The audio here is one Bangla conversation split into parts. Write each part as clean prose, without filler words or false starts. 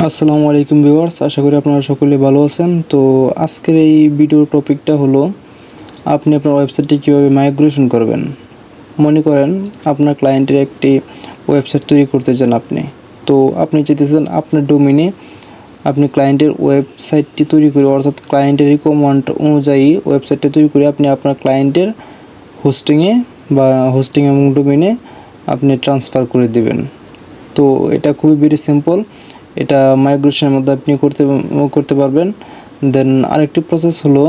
আসসালামু আলাইকুম ভিউয়ার্স, আশা করি আপনারা সকলে ভালো আছেন। তো আজকের এই ভিডিও টপিকটা হলো আপনি আপনার ওয়েবসাইটটি কীভাবে মাইগ্রেশন করবেন। মনে করেন আপনার ক্লায়েন্টের একটি ওয়েবসাইট তৈরি করতে চান তো আপনি চাইতেছেন আপনার ডোমেইনে আপনি ক্লায়েন্টের ওয়েবসাইটটি তৈরি করে, অর্থাৎ ক্লায়েন্টের রিকোয়ারমেন্ট অনুযায়ী ওয়েবসাইটটা তৈরি করে আপনি আপনার ক্লায়েন্টের হোস্টিং এবং ডোমেইনে আপনি ট্রান্সফার করে দেবেন। তো এটা খুবই ভেরি সিম্পল। এটা মাইগ্রেশনের মধ্যে আপনি করতে পারবেন। দেন আরেকটি প্রসেস হলো,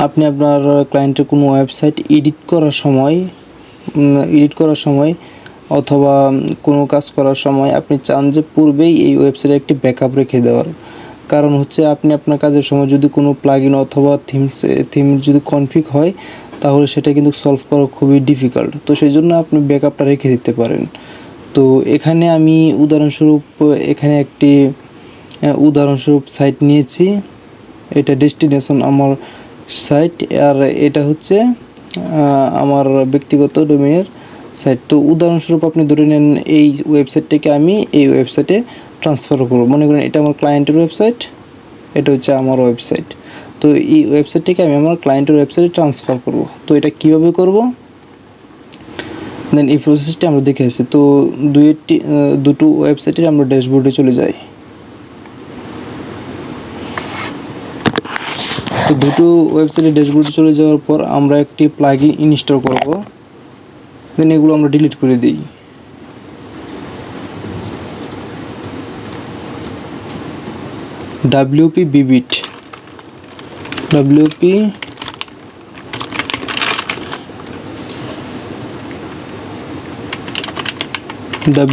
আপনি আপনার ক্লায়েন্টের কোনো ওয়েবসাইট এডিট করার সময় অথবা কোনো কাজ করার সময় আপনি চান যে পূর্বেই এই ওয়েবসাইটে একটি ব্যাকআপ রেখে দেওয়ার। কারণ হচ্ছে আপনি আপনার কাজের সময় যদি কোনো প্লাগইন অথবা থিম যদি কনফিগ হয়, তাহলে সেটা কিন্তু সলভ করা খুবই ডিফিকাল্ট। তো সেই জন্য আপনি ব্যাকআপটা রেখে দিতে পারেন। তো এখানে আমি উদাহরণস্বরূপ একটি সাইট নিয়েছি। এটা ডেস্টিনেশন আমার সাইট, আর এটা হচ্ছে আমার ব্যক্তিগত ডোমেইনের সাইট। তো উদাহরণস্বরূপ আপনি ধরে নেন এই ওয়েবসাইটটাকে আমি এই ওয়েবসাইটে ট্রান্সফার করব। মনে করেন এটা আমার ক্লায়েন্টের ওয়েবসাইট, এটা হচ্ছে আমার ওয়েবসাইট। তো এই ওয়েবসাইটটাকে আমি আমার ক্লায়েন্টের ওয়েবসাইটে ট্রান্সফার করব। তো এটা কিভাবে করব, দেন এই প্রসেসটি আমরা দেখে আসি। তো দুটো ওয়েবসাইটের আমরা ড্যাশবোর্ডে চলে যাই। তো দুটো ওয়েবসাইটের ড্যাশবোর্ডে চলে যাওয়ার পর আমরা একটি প্লাগইন ইনস্টল করব। দেন এগুলো আমরা ডিলিট করে দিই।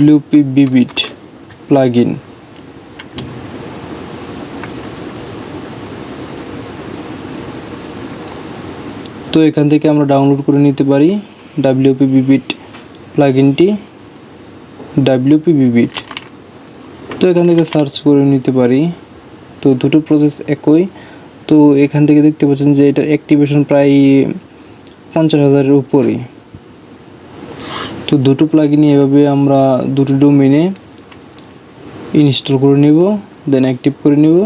WP Vivid plugin. তো এখান থেকে আমরা ডাউনলোড করে নিতে পারি WP Vivid প্লাগইনটি। WP Vivid, তো এখান থেকে সার্চ করে নিতে পারি। তো দুটো প্রসেস একই। তো এখান থেকে দেখতে পাচ্ছেন যে এটার অ্যাক্টিভেশন প্রায় 50,000-এর উপরে। তো দুটো প্লাগইন এভাবে আমরা দুটো ডোমেইনে ইনস্টল করে নেব, দেন অ্যাক্টিভ করে নেব।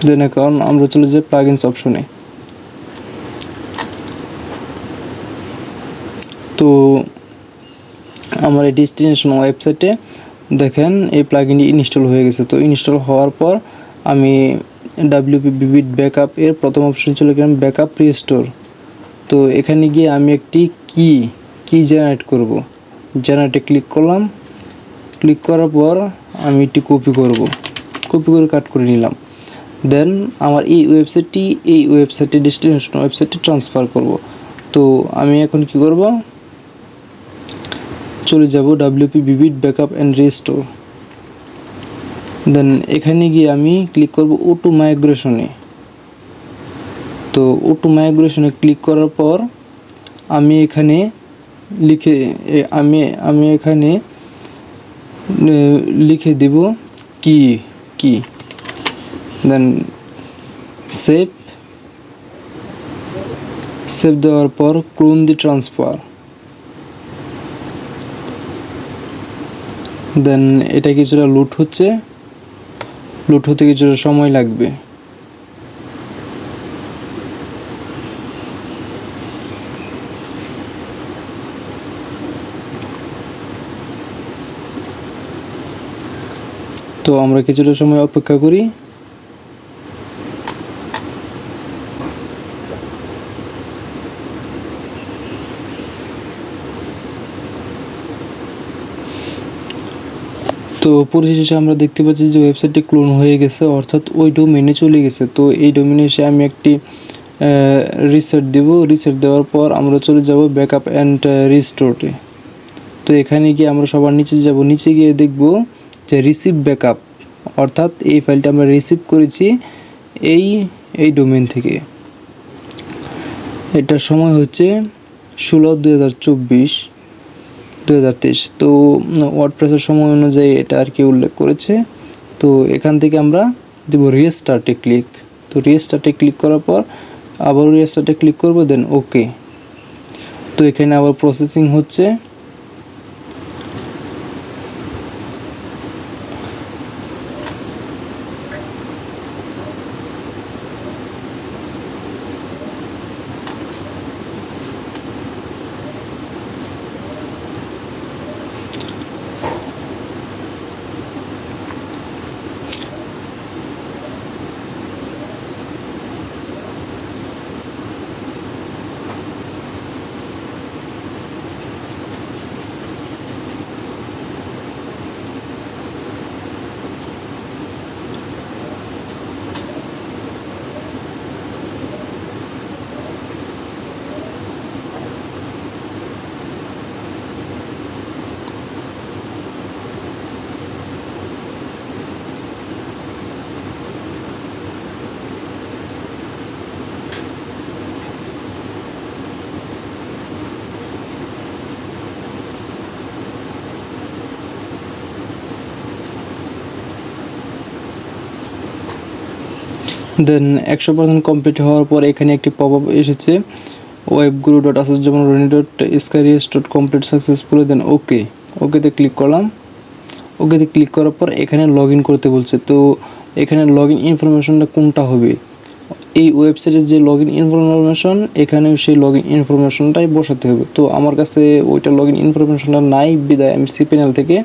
দেন এখন আমরা চলে যাই প্লাগইনস অপশনে। তো আমার এই ডেস্টিনেশন ওয়েবসাইটে দেখেন এই প্লাগইনটি ইনস্টল হয়ে গেছে। তো ইনস্টল হওয়ার পর আমি WP Vivid ব্যাকআপ এর প্রথম অপশন চলে গেলাম, ব্যাকআপ রিস্টোর। তো এখানে গিয়ে আমি একটি কি জেনারেট করব। জেনারেটে ক্লিক করলাম। ক্লিক করার পর আমি একটি কপি করে কাট করে নিলাম। দেন আমার এই ওয়েবসাইটে ডেস্টিনেশন ওয়েবসাইটে ট্রান্সফার করব। তো আমি এখন কি করব, চলে যাব WP Vivid backup and restore. Then এখানে গিয়ে আমি ক্লিক করব অটো মাইগ্রেশনে। তো অটো মাইগ্রেশনে ক্লিক করার পর আমি এখানে লিখে দেব কি। দেন সেভ দেওয়ার পর ক্লোন দি ট্রান্সফার। দেন এটা কিছুটা লোড হতে কিছুটা সময় লাগবে। তো আমরা কিছুটা সময় অপেক্ষা করি। তো পরিশেষে আমরা দেখতে পাচ্ছি যে ওয়েবসাইটটি ক্লোন হয়ে গেছে, অর্থাৎ ওই ডোমেইনে চলে গেছে। তো এই ডোমেইনে এসে আমি একটি রিসেট দেওয়ার পর আমরা চলে যাব ব্যাকআপ অ্যান্ড রিস্টোরে। তো এখানে গিয়ে আমরা সবার নিচে যাব, নিচে গিয়ে দেখব যে রিসিভ ব্যাকআপ, অর্থাৎ এই ফাইলটা আমরা রিসিভ করেছি এই ডোমেইন থেকে। এটার সময় হচ্ছে 16/2024। 2023। তো ওয়ার্ডপ্রেসের সময় অনুযায়ী এটা আর কি উল্লেখ করেছে। তো এখান থেকে আমরা দেব রিস্টার্টে ক্লিক। তো রিস্টার্টে ক্লিক করার পর আবার রিস্টার্টে ক্লিক করব, দেন ওকে। তো এখানে আবার প্রসেসিং হচ্ছে। দেন 100% কমপ্লিট হওয়ার পর এখানে একটি পপ আপ এসেছে, webguru.assoc.roni.skyries.complete successfully, দেন ওকে। ওকেতে ক্লিক করলাম। ওকেতে ক্লিক করার পর এখানে লগ ইন করতে বলছে। তো এখানে লগ ইন ইনফরমেশনটা কোনটা হবে, এই ওয়েবসাইটের যে লগ ইন ইনফরমেশন, এখানেও সেই লগ ইন ইনফরমেশনটাই বসাতে হবে। তো আমার কাছে ওইটা লগ ইন ইনফরমেশনটা নাই, বিদায় আমি সিপিএনএল থেকে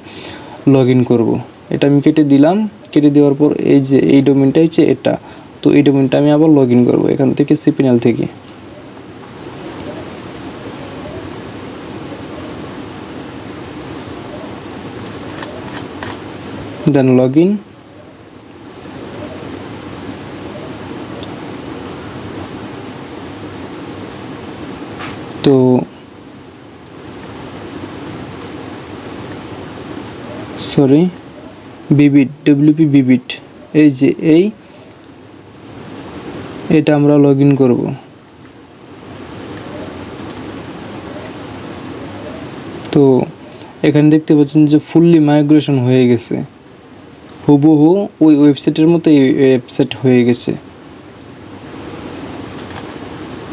লগ ইন করবো। এটা আমি কেটে দিলাম। কেটে দেওয়ার পর এই যে এই ডোমেনটা হচ্ছে এটা। তো এই ডোমেনটা আমি আবার লগ ইন করবো এখান থেকে সিপিএনএল থেকে। দেন লগ ইন। তো সরি, বিবিট, ডব্লিউপি বিবিট, এই যে এটা আমরা লগ ইন করবো। তো এখানে দেখতে পাচ্ছেন যে ফুললি মাইগ্রেশন হয়ে গেছে, হুবহু ওই ওয়েবসাইটের মতো এই ওয়েবসাইট হয়ে গেছে,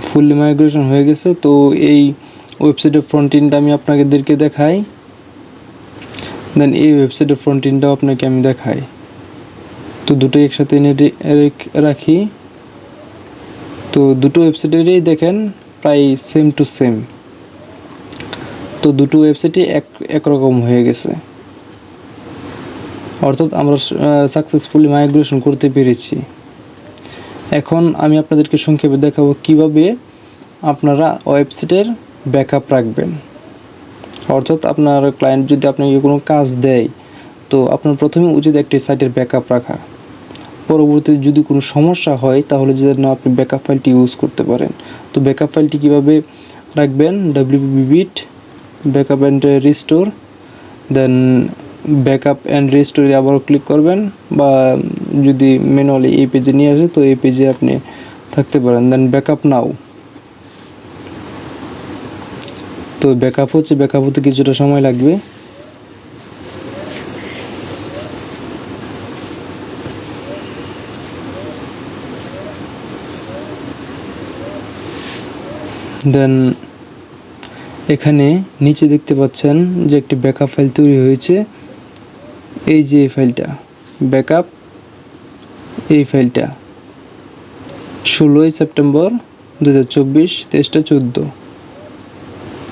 ফুললি মাইগ্রেশন হয়ে গেছে। তো এই ওয়েবসাইটের ফ্রন্ট এন্ডটা আমি আপনাদেরকে দেখাই, দেন এই ওয়েবসাইটের ফ্রন্ট এন্ডটাও আপনাকে আমি দেখাই। তো দুটোই একসাথে এনে রাখি। তো দুটো ওয়েবসাইটেরই দেখেন প্রায় সেম টু সেম। তো দুটো ওয়েবসাইটই একরকম হয়ে গেছে, অর্থাৎ আমরা সাকসেসফুলি মাইগ্রেশন করতে পেরেছি। এখন আমি আপনাদেরকে সংক্ষেপে দেখাবো কিভাবে আপনারা ওয়েবসাইটের ব্যাকআপ রাখবেন। অর্থাৎ আপনার ক্লায়েন্ট যদি আপনাকে কোনো কাজ দেয়, তো আপনার প্রথমে উচিত একটি সাইটের ব্যাকআপ রাখা। পরবর্তীতে যদি কোনো সমস্যা হয় তাহলে যেন আপনি ব্যাকআপ ফাইলটি ইউজ করতে পারেন। তো ব্যাকআপ ফাইলটি কীভাবে রাখবেন, wp-bibbit backup and restore, then backup and রিস্টোরে আবার ক্লিক করবেন, বা যদি ম্যানুয়ালি এই পেজে নিয়ে আসে তো এই পেজে আপনি থাকতে পারেন। দেন ব্যাকআপ নাও। তো ব্যাকআপ হচ্ছে, ব্যাকআপ হতে কিছুটা সময় লাগবে। দেন এখানে নিচে দেখতে পাচ্ছেন যে একটি ব্যাকআপ ফাইল তৈরি হয়েছে, এই যে এই ফাইলটা ব্যাকআপ, এই ফাইলটা 16 সেপ্টেম্বর 2024 23:14।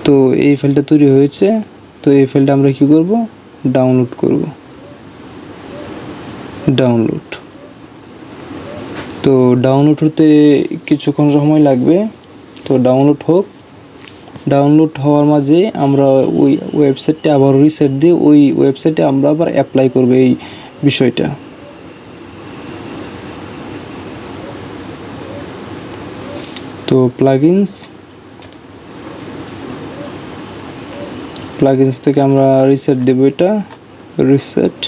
তো এই ফাইলটা তৈরি হয়েছে। তো এই ফাইলটা আমরা কি করব, ডাউনলোড করব। ডাউনলোড, তো ডাউনলোড হতে কিছুক্ষণ সময় লাগবে। তো ডাউনলোড হোক। ডাউনলোড হওয়ার মাঝে আমরা ওই ওয়েবসাইটটা আবার রিসেট দিয়ে ওই ওয়েবসাইটে আমরা আবার অ্যাপ্লাই করব এই বিষয়টা। তো প্লাগইনস থেকে আমরা রিসেট দেব, এটা রিসেট।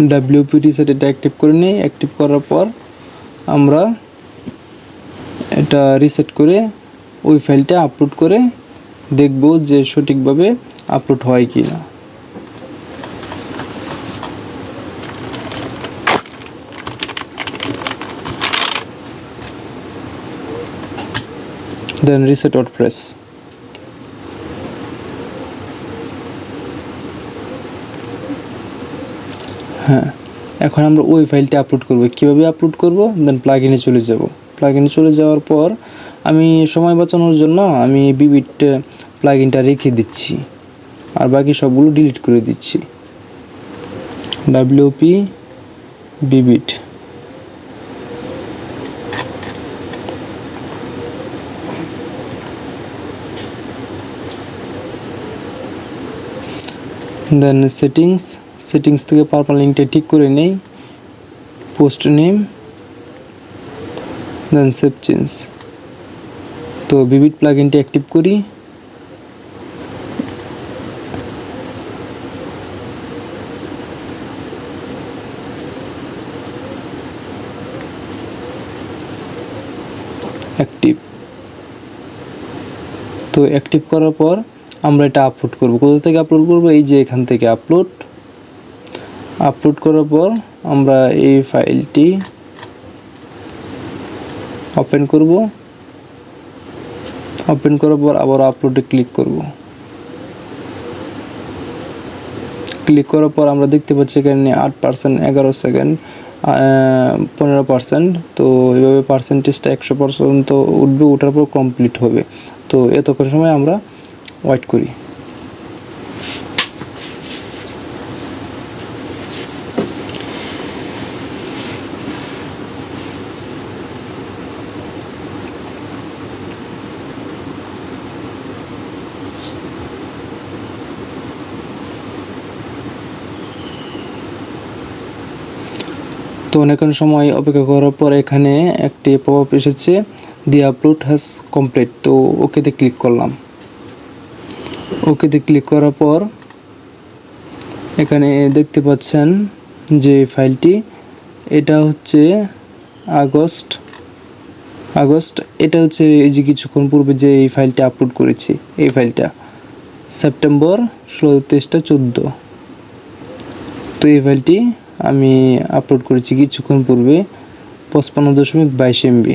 WP রিসেট এটা অ্যাক্টিভ করে নিই। অ্যাক্টিভ করার পর আমরা এটা রিসেট করে ওই ফাইলটা আপলোড করে দেখব যে সঠিকভাবে আপলোড হয় কি না। দেন রিসেট ওয়ার্ডপ্রেস। হ্যাঁ, এখন আমরা ওই ফাইলটা আপলোড করব। কিভাবে আপলোড করব? দেন প্লাগইনে চলে যাব। প্লাগইনে চলে যাওয়ার পর আমি সময় বাঁচানোর জন্য আমি বিবিট প্লাগইনটা রেখে দিচ্ছি আর বাকি সবগুলো ডিলিট করে দিচ্ছি। WP বিবিট। দেন সেটিংস থেকে পারপাল লিঙ্কটা ঠিক করে নেই। পোস্ট নেম, দেন সেভ চেঞ্জ। তো বিবিট প্লাগইনটা অ্যাক্টিভ করি। অ্যাক্টিভ। তো অ্যাক্টিভ করার পর আমরা এটা আপলোড করব। কোথা থেকে আপলোড করব? এই যে এখান থেকে আপলোড করার পর আমরা এই ফাইলটি ওপেন করব। ওপেন করার পর আবার আপলোডে ক্লিক করব। ক্লিক করার পর আমরা দেখতে পাচ্ছি এখানে 8%, 11 সেকেন্ড, 15%। তো এইভাবে পার্সেন্টেজটা 100% উঠবে, ওঠার পর কমপ্লিট হবে। তো এতক্ষণ সময় আমরা ওয়েট করি। তো অনেকক্ষণ সময় অপেক্ষা করার পর এখানে একটি পপআপ এসেছে, দি আপলোড হ্যাজ কমপ্লিট। তো ওকেতে ক্লিক করলাম। ওকেতে ক্লিক করার পর এখানে দেখতে পাচ্ছেন যে ফাইলটি, এটা হচ্ছে আগস্ট। এটা হচ্ছে এই যে কিছুক্ষণ পূর্বে যে এই ফাইলটা আপলোড করেছি, এই ফাইলটা সেপ্টেম্বর 16, 23, 14। তো এই ফাইলটি আমি আপলোড করেছি কিছুক্ষণ পূর্বে 55.22 MB।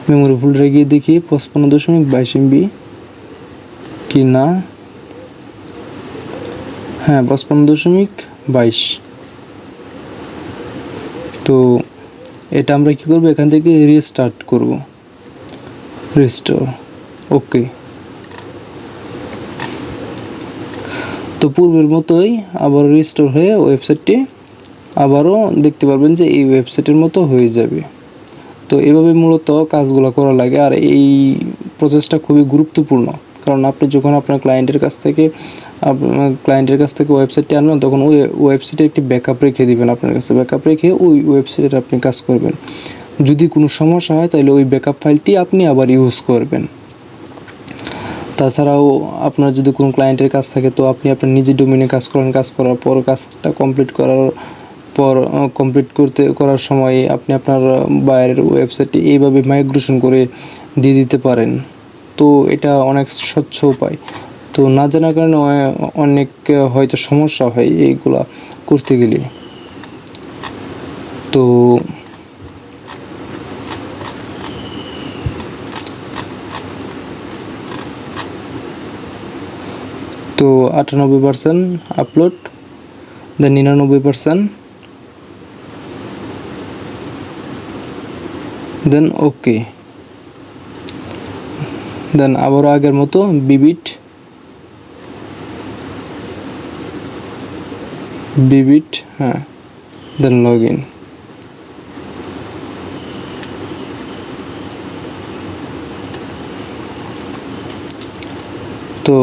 মেমোরি ফোল্ডারে গিয়ে দেখি 55.22 MB কি না। হ্যাঁ, 55.22। তো এটা আমরা কি করব? এখান থেকে রিস্টার্ট করব, রিস্টোর। ওকে। তো পূর্বের মতোই আবার রিস্টোর হয়ে ওয়েবসাইটটি আবারও দেখতে পারবেন যে এই ওয়েবসাইটের মতো হয়ে যাবে। তো এভাবে মূলত কাজগুলো করা লাগে। আর এই প্রসেসটা খুবই গুরুত্বপূর্ণ, কারণ আপনি যখন আপনার ক্লায়েন্টের কাছ থেকে ওয়েবসাইটটি আনবেন, তখন ওই ওয়েবসাইটে একটি ব্যাকআপ রেখে দিবেন। আপনার কাছে ব্যাকআপ রেখে ওই ওয়েবসাইটে আপনি কাজ করবেন। যদি কোনো সমস্যা হয় তাহলে ওই ব্যাকআপ ফাইলটি আপনি আবার ইউজ করবেন। তাছাড়াও আপনার যদি কোনো ক্লায়েন্টের কাজ থাকে, তো আপনি আপনার নিজের ডোমেইনে কাজ করেন। কাজ করার পর কাজটা করার সময় আপনি আপনার বাইরের ওয়েবসাইটে এইভাবে মাইগ্রেশন করে দিয়ে দিতে পারেন। তো এটা অনেক স্বচ্ছ উপায়। তো না জানার কারণে অনেক হয়তো সমস্যা হয় এইগুলা করতে গেলে। তো 98% আপলোড, দেন 99%, দেন ওকে। দেন আবারও আগের মতো বিবিট, হ্যাঁ, দেন লগ ইন। তো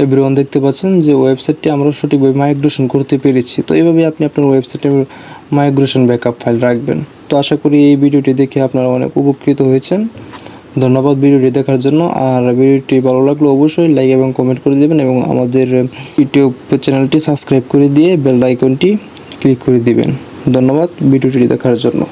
এভরিওয়ান দেখতে পাচ্ছেন যে ওয়েবসাইটটি আমরা সঠিকভাবে মাইগ্রেশন করতে পেরেছি। তো এইভাবে আপনি আপনার ওয়েবসাইটে মাইগ্রেশন ব্যাকআপ ফাইল রাখবেন। তো আশা করি এই ভিডিওটি দেখে আপনারা অনেক উপকৃত হয়েছেন। ধন্যবাদ ভিডিওটি দেখার জন্য। আর ভিডিওটি ভালো লাগলে অবশ্যই লাইক এবং কমেন্ট করে দেবেন এবং আমাদের ইউটিউব চ্যানেলটি সাবস্ক্রাইব করে দিয়ে বেল আইকনটি ক্লিক করে দিবেন। ধন্যবাদ ভিডিওটি দেখার জন্য।